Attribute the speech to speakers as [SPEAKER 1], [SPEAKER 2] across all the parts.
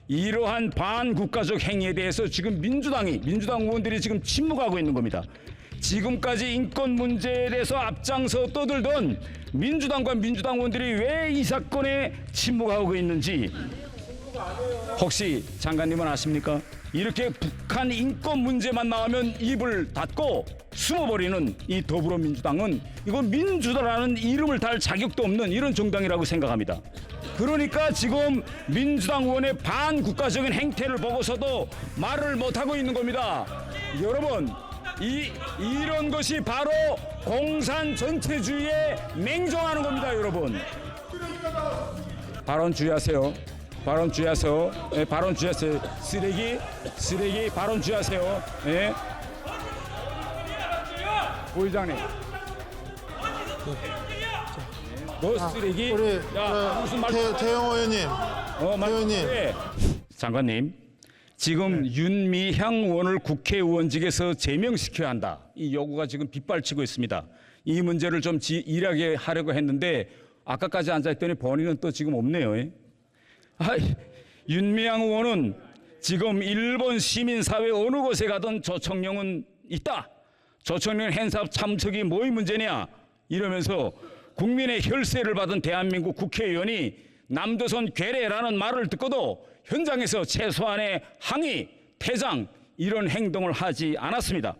[SPEAKER 1] 이러한 반국가적 행위에 대해서 지금 민주당 의원들이 지금 침묵하고 있는 겁니다. 지금까지 인권 문제에 대해서 앞장서 떠들던 민주당과 민주당 의원들이 왜 이 사건에 침묵하고 있는지 혹시 장관님은 아십니까? 이렇게 북한 인권 문제만 나오면 입을 닫고 숨어버리는 이 더불어민주당은 이건 민주당이라는 이름을 달 자격도 없는 이런 정당이라고 생각합니다. 그러니까 지금 민주당 의원의 반국가적인 행태를 보고서도 말을 못하고 있는 겁니다. 여러분, 이런 것이 바로 공산 전체주의에 맹종하는 겁니다, 여러분. 발언 주의하세요. 발언 주의하세요. 네, 발언 주의하세요. 쓰레기 발언 주의하세요. 네. 부의장님. 너 쓰레기?
[SPEAKER 2] 우리
[SPEAKER 1] 야, 무슨 말?
[SPEAKER 2] 태영 의원님. 의원님.
[SPEAKER 1] 장관님, 지금 윤미향 의원을 국회의원직에서 제명시켜야 한다. 이 요구가 지금 빗발치고 있습니다. 이 문제를 좀 일하게 하려고 했는데 아까까지 앉아있더니 본인은 또 지금 없네요. 윤미향 의원은 지금 일본 시민사회 어느 곳에 가든 조청령은 있다. 조청령 행사 참석이 뭐의 문제냐 이러면서 국민의 혈세를 받은 대한민국 국회의원이 남조선 괴뢰라는 말을 듣고도 현장에서 최소한의 항의, 퇴장 이런 행동을 하지 않았습니다.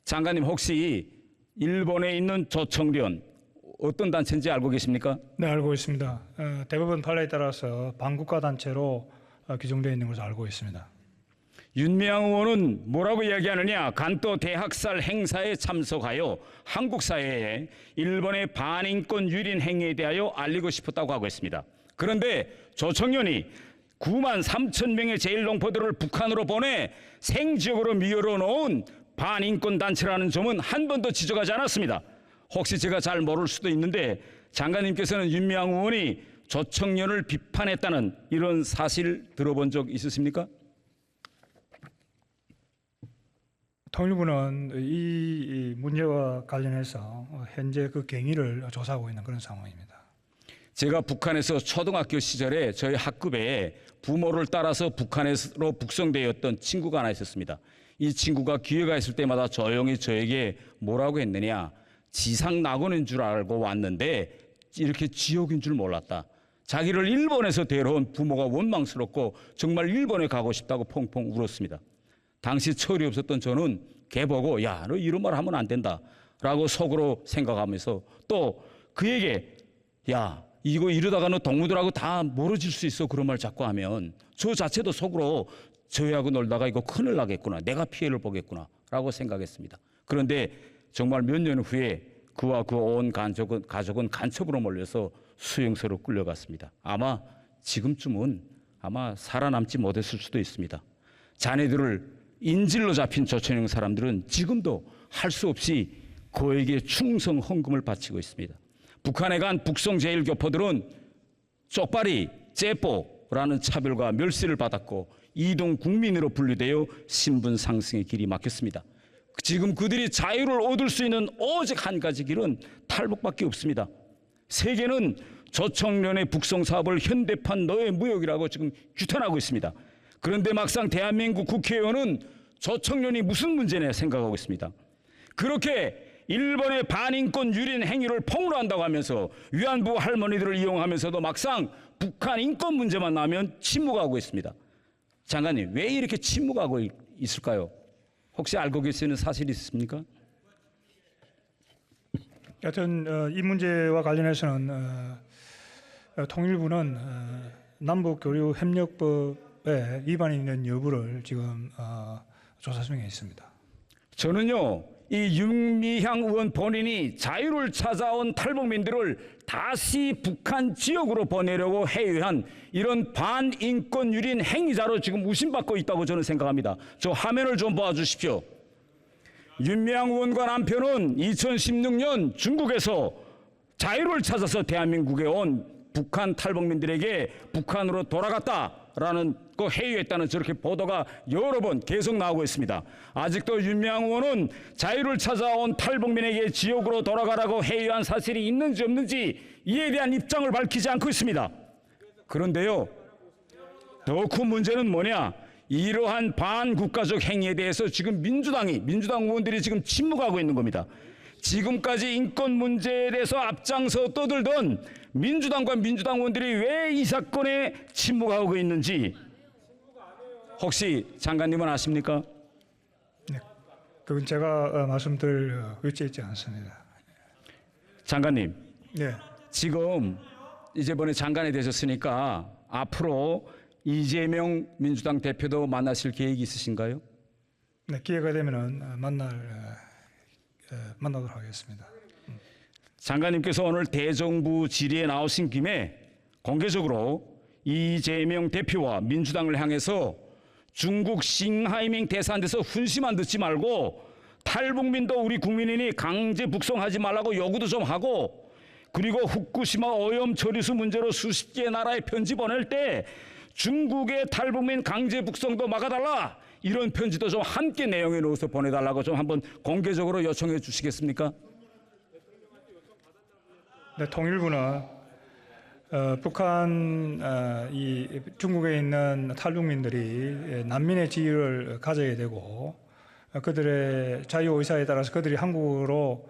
[SPEAKER 1] 장관님 혹시 일본에 있는 조청련 어떤 단체인지 알고 계십니까?
[SPEAKER 3] 네, 알고 있습니다. 대법원 판례에 따라서 반국가 단체로 규정되어 있는 것을 알고 있습니다.
[SPEAKER 1] 윤미향 의원은 뭐라고 이야기하느냐? 간도 대학살 행사에 참석하여 한국 사회에 일본의 반인권 유린 행위에 대하여 알리고 싶었다고 하고 있습니다. 그런데 조청련이 9만 3천 명의 제1농포들을 북한으로 보내 생지역으로 미열어 놓은 반인권 단체라는 점은 한 번도 지적하지 않았습니다. 혹시 제가 잘 모를 수도 있는데 장관님께서는 윤미향 의원이 조청련을 비판했다는 이런 사실 들어본 적 있으십니까?
[SPEAKER 3] 통일부는 이 문제와 관련해서 현재 그 경위를 조사하고 있는 그런 상황입니다.
[SPEAKER 1] 제가 북한에서 초등학교 시절에 저희 학급에 부모를 따라서 북한으로 북송되었던 친구가 하나 있었습니다. 이 친구가 기회가 있을 때마다 조용히 저에게 뭐라고 했느냐, 지상 낙원인 줄 알고 왔는데 이렇게 지옥인 줄 몰랐다. 자기를 일본에서 데려온 부모가 원망스럽고 정말 일본에 가고 싶다고 펑펑 울었습니다. 당시 철이 없었던 저는 걔 보고 야, 너 이런 말 하면 안 된다 라고 속으로 생각하면서 또 그에게 야, 이거 이러다가 너 동무들하고 다 멀어질 수 있어 그런 말 자꾸 하면 저 자체도 속으로 저희하고 놀다가 이거 큰일 나겠구나, 내가 피해를 보겠구나 라고 생각했습니다. 그런데 정말 몇 년 후에 그와 그 온 가족은 간첩으로 몰려서 수용소로 끌려갔습니다. 아마 지금쯤은 아마 살아남지 못했을 수도 있습니다. 자네들을 인질로 잡힌 조청령 사람들은 지금도 할 수 없이 그에게 충성 헌금을 바치고 있습니다. 북한에 간 북송 제1교포들은 쪽발이, 째뽀라는 차별과 멸시를 받았고 이동 국민으로 분류되어 신분 상승의 길이 막혔습니다. 지금 그들이 자유를 얻을 수 있는 오직 한 가지 길은 탈북밖에 없습니다. 세계는 조청련의 북송 사업을 현대판 노예 무역이라고 지금 규탄하고 있습니다. 그런데 막상 대한민국 국회의원은 조청련이 무슨 문제냐 생각하고 있습니다. 그렇게 일본의 반인권 유린 행위를 폭로한다고 하면서 위안부 할머니들을 이용하면서도 막상 북한 인권 문제만 나오면 침묵하고 있습니다. 장관님, 왜 이렇게 침묵하고 있을까요? 혹시 알고 계시는 사실이 있습니까?
[SPEAKER 3] 여튼 이 문제와 관련해서는 통일부는 남북교류협력법에 위반이 있는 여부를 지금 조사 중에 있습니다.
[SPEAKER 1] 저는요, 이 윤미향 의원 본인이 자유를 찾아온 탈북민들을 다시 북한 지역으로 보내려고 회유한 이런 반인권 유린 행위자로 지금 의심받고 있다고 저는 생각합니다. 저 화면을 좀 봐주십시오. 윤미향 의원과 남편은 2016년 중국에서 자유를 찾아서 대한민국에 온 북한 탈북민들에게 북한으로 돌아갔다라는 거 회유했다는 저렇게 보도가 여러 번 계속 나오고 있습니다. 아직도 윤미향 의원은 자유를 찾아온 탈북민에게 지옥으로 돌아가라고 회유한 사실이 있는지 없는지 이에 대한 입장을 밝히지 않고 있습니다. 그런데요, 더 큰 문제는 뭐냐? 이러한 반국가적 행위에 대해서 지금 민주당 의원들이 지금 침묵하고 있는 겁니다. 지금까지 인권 문제에 대해서 앞장서 떠들던 민주당과 민주당 의원들이 왜 이 사건에 침묵하고 있는지 혹시 장관님은 아십니까?
[SPEAKER 3] 네, 그건 제가 말씀드릴 위치에 있지 않습니다.
[SPEAKER 1] 장관님,
[SPEAKER 3] 네,
[SPEAKER 1] 지금 이번에 장관이 되셨으니까 앞으로 이재명 민주당 대표도 만나실 계획이 있으신가요?
[SPEAKER 3] 네 기회가 되면은 만나도록 하겠습니다.
[SPEAKER 1] 장관님께서 오늘 대정부 질의에 나오신 김에 공개적으로 이재명 대표와 민주당을 향해서 중국 싱하이밍 대사한테서 훈시만 듣지 말고 탈북민도 우리 국민이니 강제 북송하지 말라고 요구도 좀 하고, 그리고 후쿠시마 오염 처리수 문제로 수십 개 나라에 편지 보낼 때 중국의 탈북민 강제 북송도 막아달라, 이런 편지도 좀 함께 내용에 넣어서 보내달라고 좀 한번 공개적으로 요청해 주시겠습니까?
[SPEAKER 3] 네, 통일부는 북한 이 중국에 있는 탈북민들이 난민의 지위를 가져야 되고, 그들의 자유 의사에 따라서 그들이 한국으로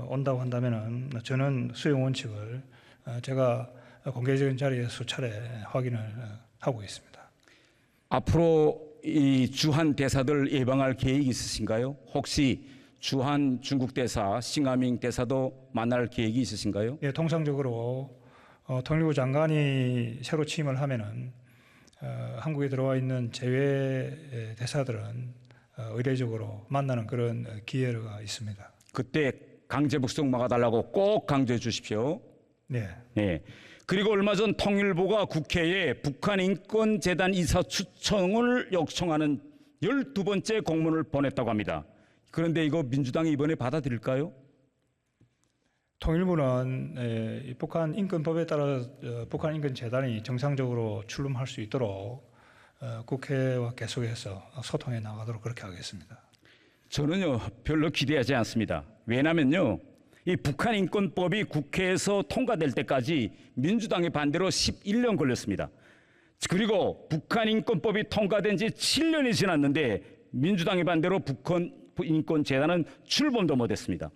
[SPEAKER 3] 온다고 한다면은 저는 수용 원칙을 제가 공개적인 자리에서 수차례 확인을 하고 있습니다.
[SPEAKER 1] 앞으로 이 주한 대사들 예방할 계획이 있으신가요? 혹시 주한 중국 대사, 싱하밍 대사도 만날 계획이 있으신가요?
[SPEAKER 3] 예, 통상적으로 통일부 장관이 새로 취임을 하면은 한국에 들어와 있는 제외 대사들은 의례적으로 만나는 그런 기회가 있습니다.
[SPEAKER 1] 그때 강제 북송 막아달라고 꼭 강조해 주십시오.
[SPEAKER 3] 네.
[SPEAKER 1] 네. 그리고 얼마 전 통일부가 국회에 북한 인권재단 이사 추천을 요청하는 12번째 공문을 보냈다고 합니다. 그런데 이거 민주당이 이번에 받아들일까요?
[SPEAKER 3] 통일부는 북한 인권법에 따라 북한 인권재단이 정상적으로 출범할 수 있도록 국회와 계속해서 소통해 나가도록 그렇게 하겠습니다.
[SPEAKER 1] 저는요 별로 기대하지 않습니다. 왜냐면요 이 북한 인권법이 국회에서 통과될 때까지 민주당의 반대로 11년 걸렸습니다. 그리고 북한 인권법이 통과된 지 7년이 지났는데 민주당의 반대로 북한 인권재단은 출범도 못했습니다.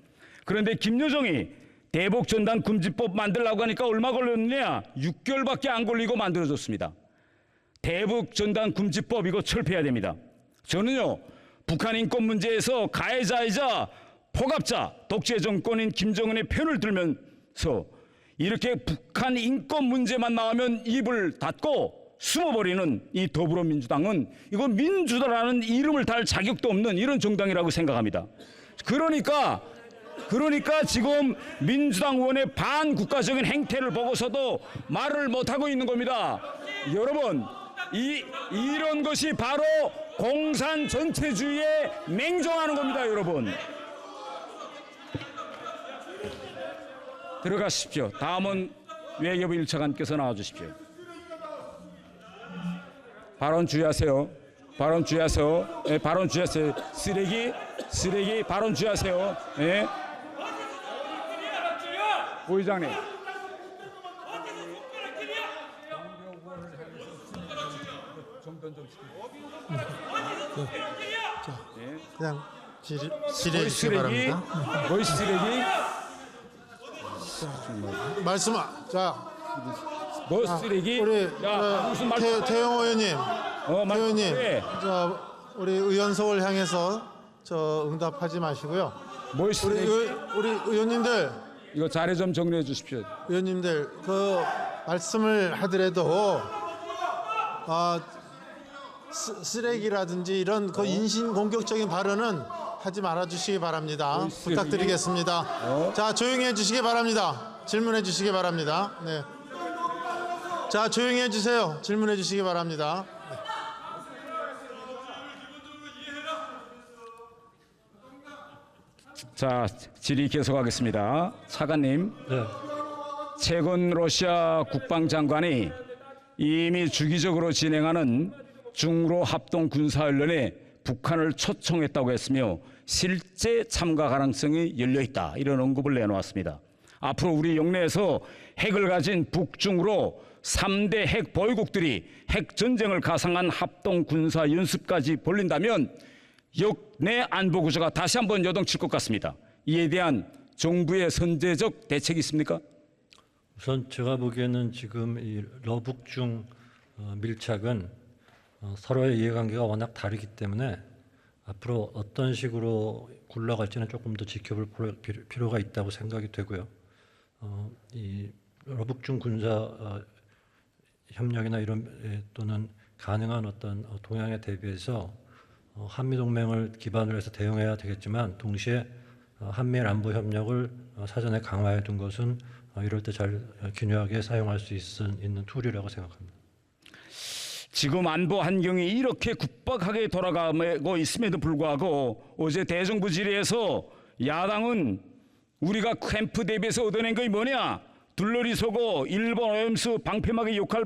[SPEAKER 1] 그런데 김여정이 대북전단 금지법 만들려고 하니까 얼마 걸렸느냐? 6개월밖에 안 걸리고 만들어졌습니다. 대북전단 금지법 이거 철폐해야 됩니다. 저는요 북한 인권 문제에서 가해자이자 포갑자 독재 정권인 김정은의 편을 들면서 이렇게 북한 인권 문제만 나오면 입을 닫고 숨어버리는 이 더불어민주당은 이거 민주당이라는 이름을 달 자격도 없는 이런 정당이라고 생각합니다. 그러니까 지금 민주당 의원의 반국가적인 행태를 보고서도 말을 못하고 있는 겁니다. 여러분 이런 것이 바로 공산 전체주의에 맹정하는 겁니다. 여러분 들어가십시오. 다음은 외교부 1차관께서 나와주십시오. 발언 주의하세요. 발언 주의하세요. 네, 발언 주의하세요. 쓰레기 발언 주의하세요. 네. 부의장님.
[SPEAKER 2] 그냥 질의해 주시기 바랍니다.
[SPEAKER 1] 보이스 쓰레기.
[SPEAKER 2] 말씀 자,
[SPEAKER 1] 뭐 쓰레기?
[SPEAKER 2] 우리
[SPEAKER 1] 무슨 말?
[SPEAKER 2] 태영 의원님,
[SPEAKER 1] 의원님.
[SPEAKER 2] 저 우리 의원석을 향해서 응답하지 마시고요.
[SPEAKER 1] 뭐
[SPEAKER 2] 우리
[SPEAKER 1] 쓰레기?
[SPEAKER 2] 우리 의원님들,
[SPEAKER 1] 이거 자료 좀 정리해 주십시오.
[SPEAKER 2] 의원님들 그 말씀을 하더라도 쓰레기라든지 이런 그 인신 공격적인 발언은 하지 말아 주시기 바랍니다. 부탁드리겠습니다. 자, 조용히 해 주시기 바랍니다. 질문해 주시기 바랍니다. 네. 자, 조용히 해 주세요. 질문해 주시기 바랍니다.
[SPEAKER 1] 자, 질의 계속하겠습니다. 차관님.
[SPEAKER 3] 네.
[SPEAKER 1] 최근 러시아 국방장관이 이미 주기적으로 진행하는 중로 합동 군사훈련에 북한을 초청했다고 했으며 실제 참가 가능성이 열려 있다 이런 언급을 내놓았습니다. 앞으로 우리 영내에서 핵을 가진 북중으로 3대 핵 보유국들이 핵 전쟁을 가상한 합동 군사 연습까지 벌린다면 역내 안보 구조가 다시 한번 요동칠 것 같습니다. 이에 대한 정부의 선제적 대책이 있습니까?
[SPEAKER 4] 우선 제가 보기에는 지금 이 러북중 밀착은 서로의 이해관계가 워낙 다르기 때문에 앞으로 어떤 식으로 굴러갈지는 조금 더 지켜볼 필요가 있다고 생각이 되고요. 이 러북중 군사 협력이나 이런 또는 가능한 어떤 동향에 대비해서 한미 동맹을 기반으로 해서 대응해야 되겠지만 동시에 한미일 안보 협력을 사전에 강화해 둔 것은 이럴 때 잘 균형하게 사용할 수 있는 툴이라고 생각합니다.
[SPEAKER 1] 지금 안보 환경이 이렇게 급박하게 돌아가고 있음에도 불구하고 어제 대정부 질의에서 야당은 우리가 캠프 대비해서 얻어낸 것이 뭐냐? 둘러리 서고 일본 오염수 방패막이 역할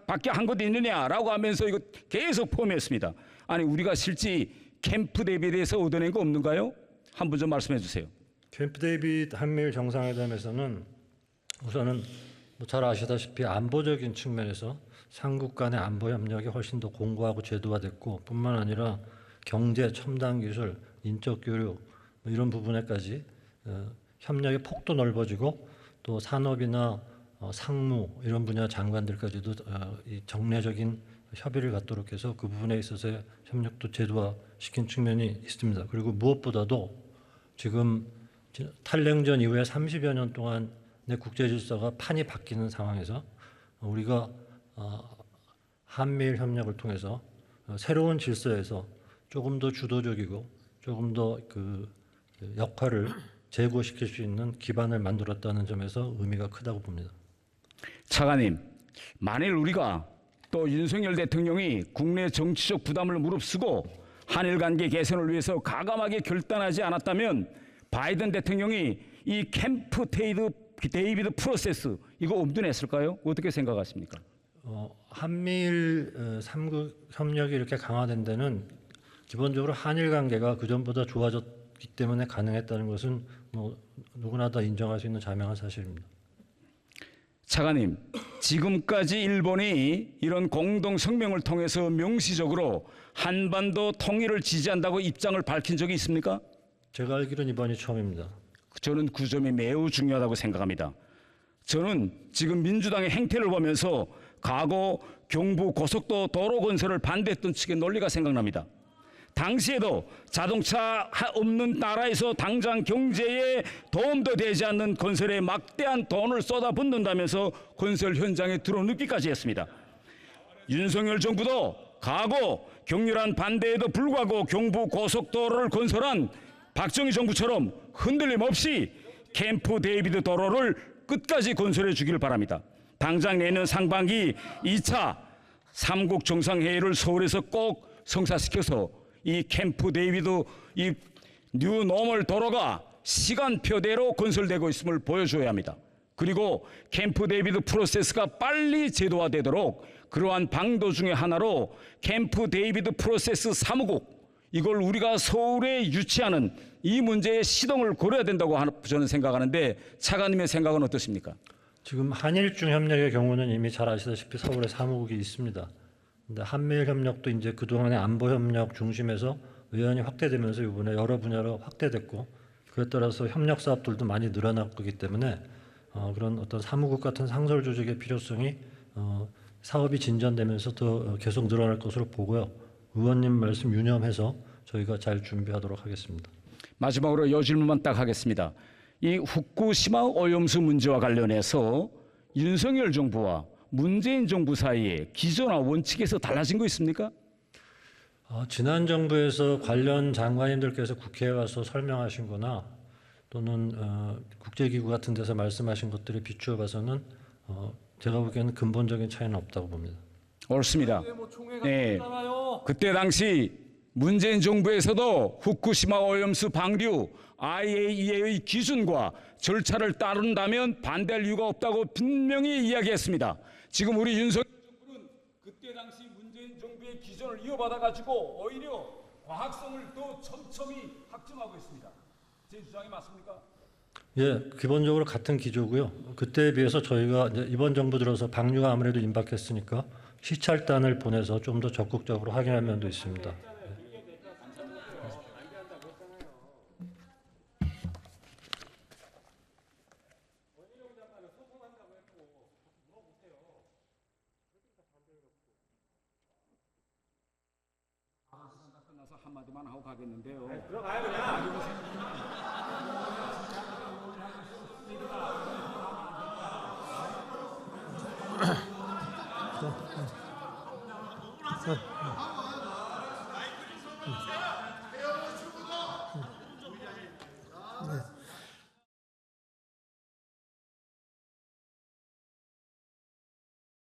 [SPEAKER 1] 밖에 한 것도 있느냐라고 하면서 이거 계속 포함했습니다. 아니 우리가 실제 캠프 대비해서 얻어낸 거 없는가요? 한 분 좀 말씀해 주세요.
[SPEAKER 4] 캠프 데이빗 한미일 정상회담에서는 우선은 잘 아시다시피 안보적인 측면에서 삼국 간의 안보 협력이 훨씬 더 공고하고 제도화됐고 뿐만 아니라 경제, 첨단 기술, 인적 교류 이런 부분에까지 협력의 폭도 넓어지고 또 산업이나 상무 이런 분야 장관들까지도 이 정례적인 협의를 갖도록 해서 그 부분에 있어서의 협력도 제도화시킨 측면이 있습니다. 그리고 무엇보다도 지금 탈냉전 이후에 30여 년 동안의 국제 질서가 판이 바뀌는 상황에서 우리가 한미일 협력을 통해서 새로운 질서에서 조금 더 주도적이고 조금 더 그 역할을 제고시킬 수 있는 기반을 만들었다는 점에서 의미가 크다고 봅니다.
[SPEAKER 1] 차관님, 만일 우리가 또 윤석열 대통령이 국내 정치적 부담을 무릅쓰고 한일 관계 개선을 위해서 가감하게 결단하지 않았다면 바이든 대통령이 이 캠프 데이비드 프로세스 이거 엄둔했을까요? 어떻게 생각하십니까?
[SPEAKER 4] 한미일 3국 협력이 이렇게 강화된 데는 기본적으로 한일 관계가 그전보다 좋아졌기 때문에 가능했다는 것은 뭐 누구나 다 인정할 수 있는 자명한 사실입니다.
[SPEAKER 1] 차관님, 지금까지 일본이 이런 공동 성명을 통해서 명시적으로 한반도 통일을 지지한다고 입장을 밝힌 적이 있습니까?
[SPEAKER 4] 제가 알기로는 이번이 처음입니다.
[SPEAKER 1] 저는 그 점이 매우 중요하다고 생각합니다. 저는 지금 민주당의 행태를 보면서 과거 경부 고속도 도로 건설을 반대했던 측의 논리가 생각납니다. 당시에도 자동차 없는 나라에서 당장 경제에 도움도 되지 않는 건설에 막대한 돈을 쏟아붓는다면서 건설 현장에 들어눕기까지 했습니다. 윤석열 정부도 과거 격렬한 반대에도 불구하고 경부 고속도로를 건설한 박정희 정부처럼 흔들림 없이 캠프 데이비드 도로를 끝까지 건설해 주길 바랍니다. 당장 내년 상반기 2차 3국 정상회의를 서울에서 꼭 성사시켜서 이 캠프 데이비드 이 뉴노멀 도로가 시간표대로 건설되고 있음을 보여줘야 합니다. 그리고 캠프 데이비드 프로세스가 빨리 제도화되도록 그러한 방도 중에 하나로 캠프 데이비드 프로세스 3호국 이걸 우리가 서울에 유치하는 이 문제에 시동을 걸어야 된다고 저는 생각하는데 차관님의 생각은 어떠십니까?
[SPEAKER 4] 지금 한일중 협력의 경우는 이미 잘 아시다시피 서울에 사무국이 있습니다. 근데 한미일 협력도 이제 그동안의 안보 협력 중심에서 의원이 확대되면서 이번에 여러 분야로 확대됐고 그에 따라서 협력 사업들도 많이 늘어날 거기 때문에 그런 어떤 사무국 같은 상설 조직의 필요성이 사업이 진전되면서 더 계속 늘어날 것으로 보고요. 의원님 말씀 유념해서 저희가 잘 준비하도록 하겠습니다.
[SPEAKER 1] 마지막으로 이 질문만 딱 하겠습니다. 이 후쿠시마 오염수 문제와 관련해서 윤석열 정부와 문재인 정부 사이에 기조나 원칙에서 달라진 거 있습니까?
[SPEAKER 4] 지난 정부에서 관련 장관님들께서 국회에 와서 설명하신 거나 또는 국제기구 같은 데서 말씀하신 것들에 비추어 봐서는 제가 보기에는 근본적인 차이는 없다고 봅니다.
[SPEAKER 1] 옳습니다. 네. 그때 당시 문재인 정부에서도 후쿠시마 오염수 방류 IAEA의 기준과 절차를 따른다면 반대할 이유가 없다고 분명히 이야기했습니다. 지금 우리 윤석열 정부는 그때 당시 문재인 정부의 기준을 이어받아 가지고 오히려 과학성을 더 촘촘히 확증하고 있습니다. 제 주장이 맞습니까?
[SPEAKER 4] 예, 기본적으로 같은 기조고요. 그때에 비해서 저희가 이제 이번 정부 들어서 방류가 아무래도 임박했으니까 시찰단을 보내서 좀 더 적극적으로 확인할 면도 있습니다.
[SPEAKER 1] 끝나서 한마디만 하고 가겠는데요.